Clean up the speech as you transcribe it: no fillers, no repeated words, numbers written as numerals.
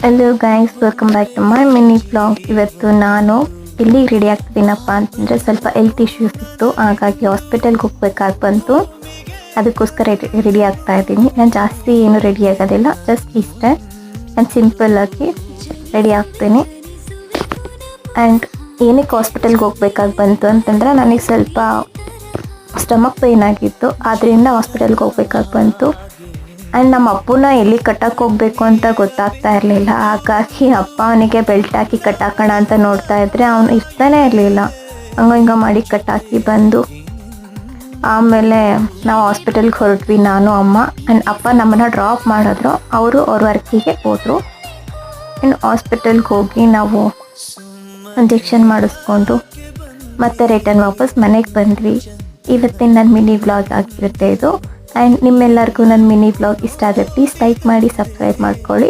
Hello guys, welcome back to my mini blog. ಇವತ್ತು ನಾನು ಎಲ್ಲಿ ರೆಡಿ ಆಗ್ತಿದ್ದೀನಪ್ಪ ಅಂತಂದರೆ ಸ್ವಲ್ಪ ಹೆಲ್ತ್ ಇಶ್ಯೂಸ್ ಇತ್ತು, ಹಾಗಾಗಿ ಹಾಸ್ಪಿಟಲ್ಗೆ ಹೋಗ್ಬೇಕಾಗಿ ಬಂತು. ಅದಕ್ಕೋಸ್ಕರ ರೆಡಿ ಆಗ್ತಾ ಇದ್ದೀನಿ. ನಾನು ಜಾಸ್ತಿ ಏನು ರೆಡಿ ಆಗೋದಿಲ್ಲ, ಜಸ್ಟ್ ಇಷ್ಟೇ. ನಾನು ಸಿಂಪಲ್ಲಾಗಿ ರೆಡಿ ಆಗ್ತೀನಿ. ಆ್ಯಂಡ್ ಏನಕ್ಕೆ ಹಾಸ್ಪಿಟಲ್ಗೆ ಹೋಗ್ಬೇಕಾಗಿ ಬಂತು ಅಂತಂದರೆ ನನಗೆ ಸ್ವಲ್ಪ ಸ್ಟಮಕ್ ಪೇಯ್ನ್ ಆಗಿತ್ತು, ಆದ್ದರಿಂದ ಹಾಸ್ಪಿಟಲ್ಗೆ ಹೋಗ್ಬೇಕಾಗಿ ಬಂತು. ಆ್ಯಂಡ್ ನಮ್ಮ ಅಪ್ಪನ ಎಲ್ಲಿ ಕಟ್ಟಕ್ಕೆ ಹೋಗಬೇಕು ಅಂತ ಗೊತ್ತಾಗ್ತಾ ಇರಲಿಲ್ಲ. ಹಾಗಾಗಿ ಅಪ್ಪ ಅವನಿಗೆ ಬೆಲ್ಟ್ ಹಾಕಿ ಕಟ್ಟಾಕೋಣ ಅಂತ ನೋಡ್ತಾ ಇದ್ದರೆ ಅವನು ಇರ್ತಾನೆ ಇರಲಿಲ್ಲ. ಹಿಂಗೆ ಮಾಡಿ ಕಟ್ಟಾಕಿ ಬಂದು ಆಮೇಲೆ ನಾವು ಹಾಸ್ಪಿಟಲ್ಗೆ ಹೊರಟ್ವಿ, ನಾನು ಅಮ್ಮ. ಆ್ಯಂಡ್ ಅಪ್ಪ ನಮ್ಮನ್ನು ಡ್ರಾಪ್ ಮಾಡಿದ್ರು, ಅವರು ಅವ್ರ ವರ್ಕಿಗೆ ಹೋದರು. ಆ್ಯಂಡ್ ಹಾಸ್ಪಿಟಲ್ಗೆ ಹೋಗಿ ನಾವು ಇಂಜೆಕ್ಷನ್ ಮಾಡಿಸ್ಕೊಂಡು ಮತ್ತೆ ರಿಟರ್ನ್ ವಾಪಸ್ ಮನೆಗೆ ಬಂದ್ವಿ. ಇವತ್ತಿನ ನನ್ನ ಮಿನಿ ವ್ಲಾಗ್ ಆಗಿರುತ್ತೆ ಇದು. ಆ್ಯಂಡ್ ನಿಮ್ಮೆಲ್ಲರಿಗೂ ನನ್ನ ಮಿನಿ ವ್ಲಾಗ್ ಇಷ್ಟ ಆದರೆ ಪ್ಲೀಸ್ ಲೈಕ್ ಮಾಡಿ, ಸಬ್ಸ್ಕ್ರೈಬ್ ಮಾಡ್ಕೊಳ್ಳಿ.